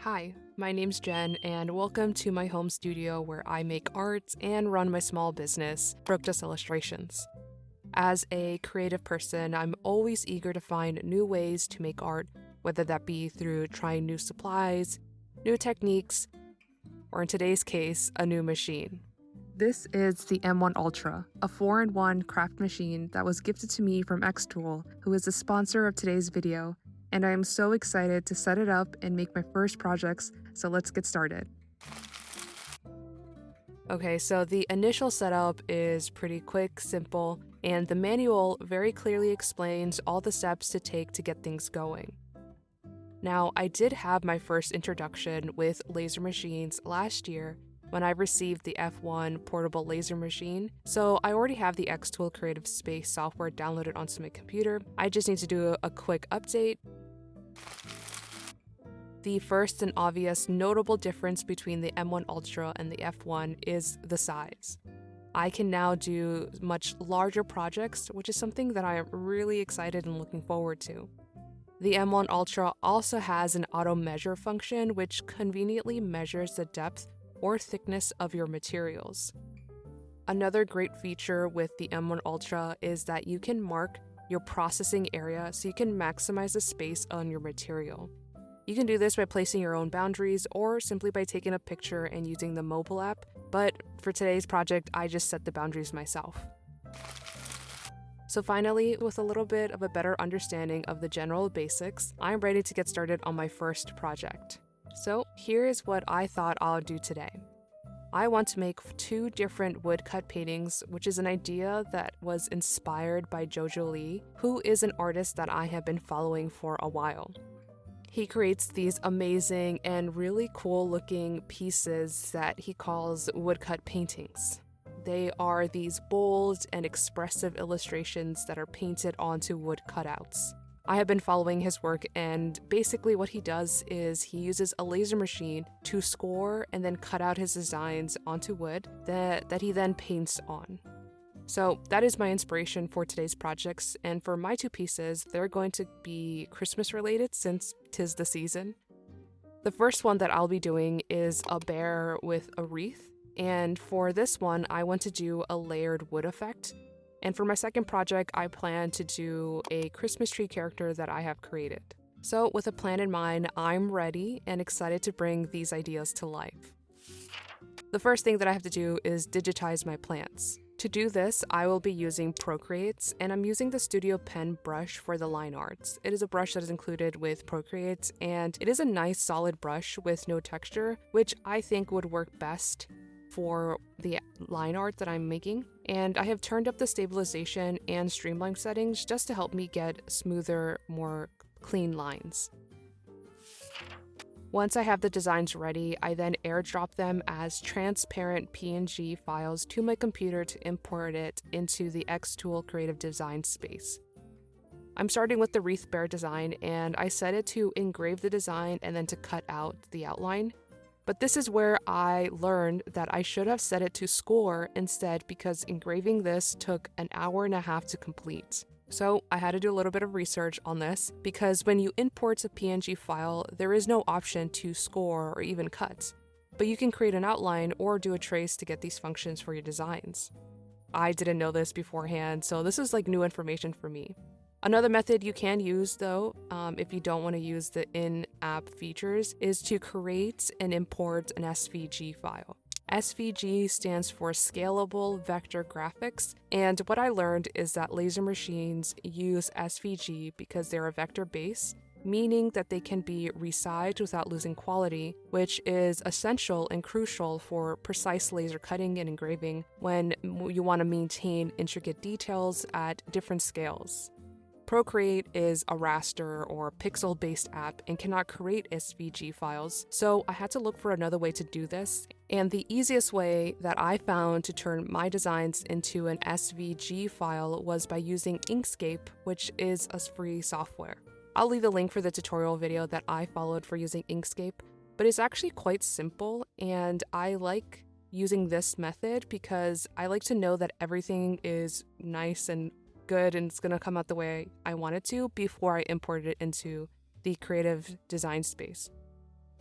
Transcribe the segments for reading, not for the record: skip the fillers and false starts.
Hi, my name's Jen, and welcome to my home studio where I make art and run my small business, Fructus Illustrations. As a creative person, I'm always eager to find new ways to make art, whether that be through trying new supplies, new techniques, or in today's case, a new machine. This is the M1 Ultra, a 4-in-1 craft machine that was gifted to me from xTool, who is the sponsor of today's video, and I am so excited to set it up and make my first projects, so let's get started. Okay, so the initial setup is pretty quick, simple, and the manual very clearly explains all the steps to take to get things going. Now, I did have my first introduction with laser machines last year when I received the F1 portable laser machine, so I already have the xTool Creative Space software downloaded onto my computer. I just need to do a quick update. The first and obvious notable difference between the M1 Ultra and the F1 is the size. I can now do much larger projects, which is something that I am really excited and looking forward to. The M1 Ultra also has an auto measure function, which conveniently measures the depth or thickness of your materials. Another great feature with the M1 Ultra is that you can mark your processing area so you can maximize the space on your material. You can do this by placing your own boundaries or simply by taking a picture and using the mobile app, but for today's project, I just set the boundaries myself. So finally, with a little bit of a better understanding of the general basics, I'm ready to get started on my first project. So here is what I thought I'll do today. I want to make 2 different woodcut paintings, which is an idea that was inspired by Jojo Lee, who is an artist that I have been following for a while. He creates these amazing and really cool looking pieces that he calls woodcut paintings. They are these bold and expressive illustrations that are painted onto wood cutouts. I have been following his work, and basically what he does is he uses a laser machine to score and then cut out his designs onto wood that he then paints on. So that is my inspiration for today's projects, and for my 2 pieces, they're going to be Christmas related since 'tis the season. The first one that I'll be doing is a bear with a wreath, and for this one, I want to do a layered wood effect. And for my second project, I plan to do a Christmas tree character that I have created. So with a plan in mind, I'm ready and excited to bring these ideas to life. The first thing that I have to do is digitize my plants. To do this, I will be using Procreate, and I'm using the Studio Pen brush for the line arts. It is a brush that is included with Procreate, and it is a nice solid brush with no texture, which I think would work best for the line art that I'm making. And I have turned up the stabilization and streamline settings just to help me get smoother, more clean lines. Once I have the designs ready, I then airdrop them as transparent PNG files to my computer to import it into the xTool Creative Design space. I'm starting with the wreath bear design, and I set it to engrave the design and then to cut out the outline. But this is where I learned that I should have set it to score instead, because engraving this took an hour and a half to complete. So I had to do a little bit of research on this, because when you import a PNG file, there is no option to score or even cut. But you can create an outline or do a trace to get these functions for your designs. I didn't know this beforehand, so this is like new information for me. Another method you can use, though, if you don't want to use the in-app features, is to create and import an SVG file. SVG stands for Scalable Vector Graphics, and what I learned is that laser machines use SVG because they're a vector base, meaning that they can be resized without losing quality, which is essential and crucial for precise laser cutting and engraving when you want to maintain intricate details at different scales. Procreate is a raster or pixel-based app and cannot create SVG files, so I had to look for another way to do this, and the easiest way that I found to turn my designs into an SVG file was by using INKSCAPE, which is a free software. I'll leave the link for the tutorial video that I followed for using INKSCAPE, but it's actually quite simple, and I like using this method because I like to know that everything is nice and good and it's going to come out the way I want it to before I import it into the creative design space.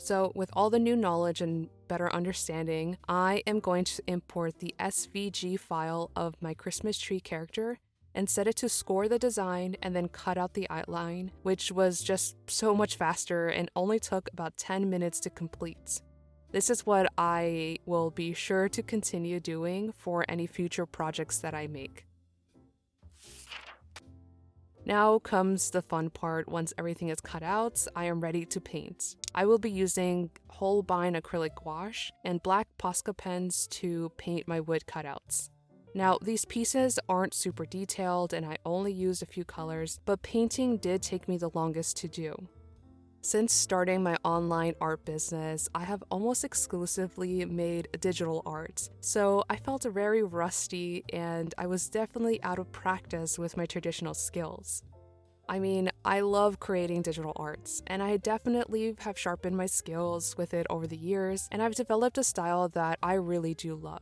So with all the new knowledge and better understanding, I am going to import the SVG file of my Christmas tree character and set it to score the design and then cut out the outline, which was just so much faster and only took about 10 minutes to complete. This is what I will be sure to continue doing for any future projects that I make. Now comes the fun part. Once everything is cut out, I am ready to paint. I will be using Holbein acrylic gouache and black Posca pens to paint my wood cutouts. Now, these pieces aren't super detailed and I only used a few colors, but painting did take me the longest to do. Since starting my online art business, I have almost exclusively made digital art, so I felt very rusty and I was definitely out of practice with my traditional skills. I mean, I love creating digital arts, and I definitely have sharpened my skills with it over the years, and I've developed a style that I really do love.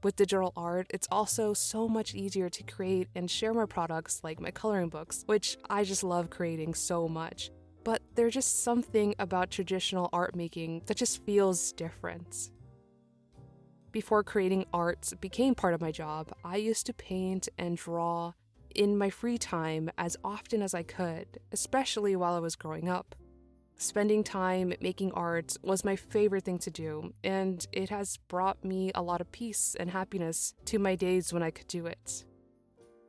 With digital art, it's also so much easier to create and share my products like my coloring books, which I just love creating so much. But there's just something about traditional art making that just feels different. Before creating art became part of my job, I used to paint and draw in my free time as often as I could, especially while I was growing up. Spending time making art was my favorite thing to do, and it has brought me a lot of peace and happiness to my days when I could do it.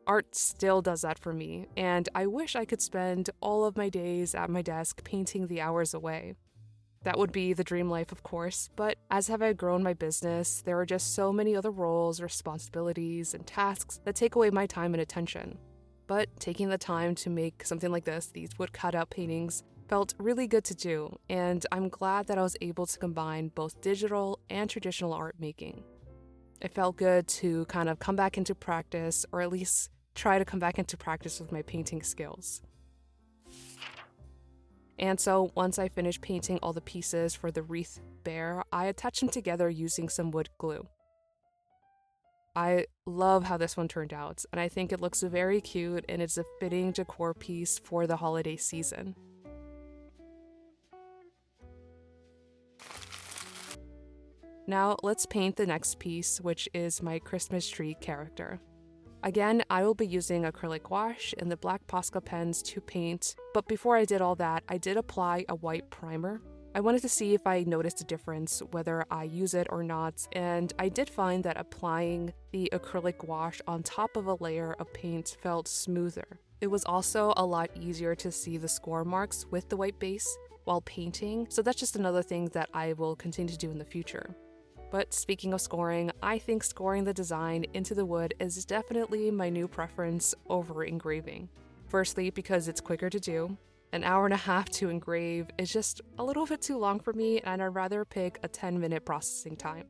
Art still does that for me, and I wish I could spend all of my days at my desk painting the hours away. That would be the dream life, of course, but as have I grown my business, there are just so many other roles, responsibilities, and tasks that take away my time and attention. But taking the time to make something like this, these wood cutout paintings, felt really good to do, and I'm glad that I was able to combine both digital and traditional art making. It felt good to kind of come back into practice, or at least try to come back into practice with my painting skills. And so once I finished painting all the pieces for the wreath bear, I attached them together using some wood glue. I love how this one turned out, and I think it looks very cute and it's a fitting decor piece for the holiday season. Now let's paint the next piece, which is my Christmas tree character. Again, I will be using acrylic gouache and the black Posca pens to paint, but before I did all that, I did apply a white primer. I wanted to see if I noticed a difference, whether I use it or not, and I did find that applying the acrylic gouache on top of a layer of paint felt smoother. It was also a lot easier to see the score marks with the white base while painting, so that's just another thing that I will continue to do in the future. But speaking of scoring, I think scoring the design into the wood is definitely my new preference over engraving. Firstly, because it's quicker to do. An hour and a half to engrave is just a little bit too long for me, and I'd rather pick a 10-minute processing time.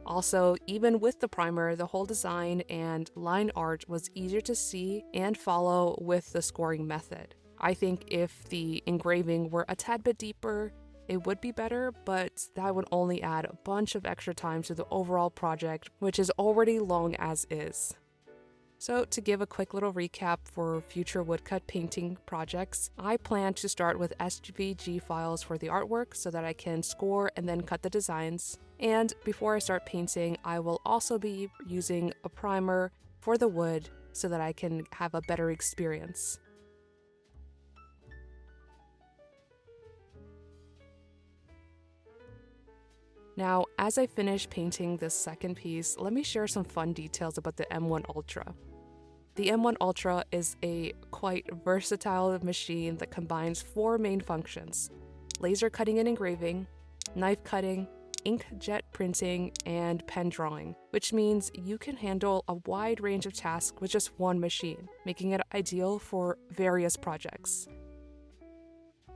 Also, even with the primer, the whole design and line art was easier to see and follow with the scoring method. I think if the engraving were a tad bit deeper, it would be better, but that would only add a bunch of extra time to the overall project, which is already long as is. So to give a quick little recap for future woodcut painting projects, I plan to start with SVG files for the artwork so that I can score and then cut the designs. And before I start painting, I will also be using a primer for the wood so that I can have a better experience. Now, as I finish painting this second piece, let me share some fun details about the M1 Ultra. The M1 Ultra is a quite versatile machine that combines 4 main functions: laser cutting and engraving, knife cutting, inkjet printing, and pen drawing, which means you can handle a wide range of tasks with just one machine, making it ideal for various projects.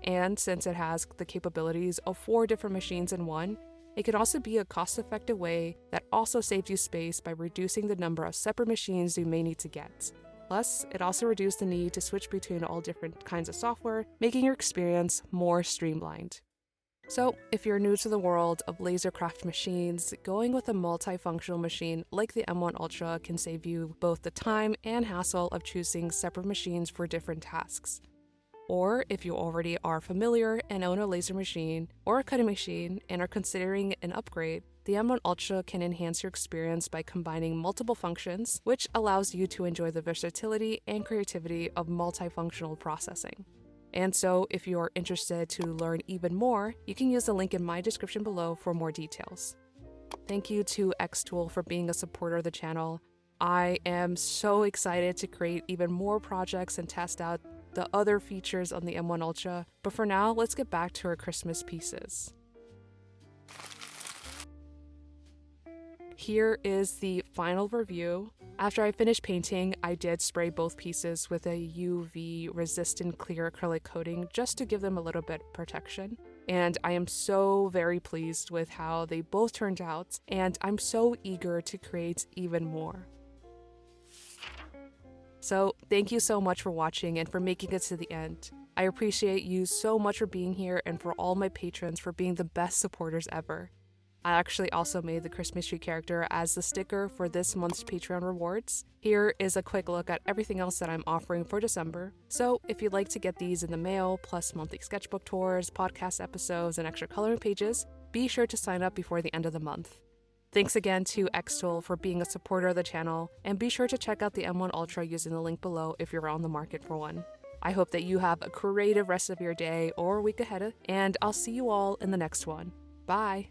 And since it has the capabilities of 4 different machines in one, it can also be a cost-effective way that also saves you space by reducing the number of separate machines you may need to get. Plus, it also reduces the need to switch between all different kinds of software, making your experience more streamlined. So, if you're new to the world of laser craft machines, going with a multifunctional machine like the M1 Ultra can save you both the time and hassle of choosing separate machines for different tasks. Or if you already are familiar and own a laser machine or a cutting machine and are considering an upgrade, the M1 Ultra can enhance your experience by combining multiple functions, which allows you to enjoy the versatility and creativity of multifunctional processing. And so, if you're interested to learn even more, you can use the link in my description below for more details. Thank you to xTool for being a supporter of the channel. I am so excited to create even more projects and test out the other features on the M1 Ultra, but for now, let's get back to our Christmas pieces. Here is the final review. After I finished painting, I did spray both pieces with a UV resistant clear acrylic coating just to give them a little bit of protection. And I am so very pleased with how they both turned out, and I'm so eager to create even more. So thank you so much for watching and for making it to the end. I appreciate you so much for being here and for all my patrons for being the best supporters ever. I actually also made the Christmas tree character as the sticker for this month's Patreon rewards. Here is a quick look at everything else that I'm offering for December. So if you'd like to get these in the mail, plus monthly sketchbook tours, podcast episodes, and extra coloring pages, be sure to sign up before the end of the month. Thanks again to xTool for being a supporter of the channel, and be sure to check out the M1 Ultra using the link below if you're on the market for one. I hope that you have a creative rest of your day or week ahead, and I'll see you all in the next one. Bye!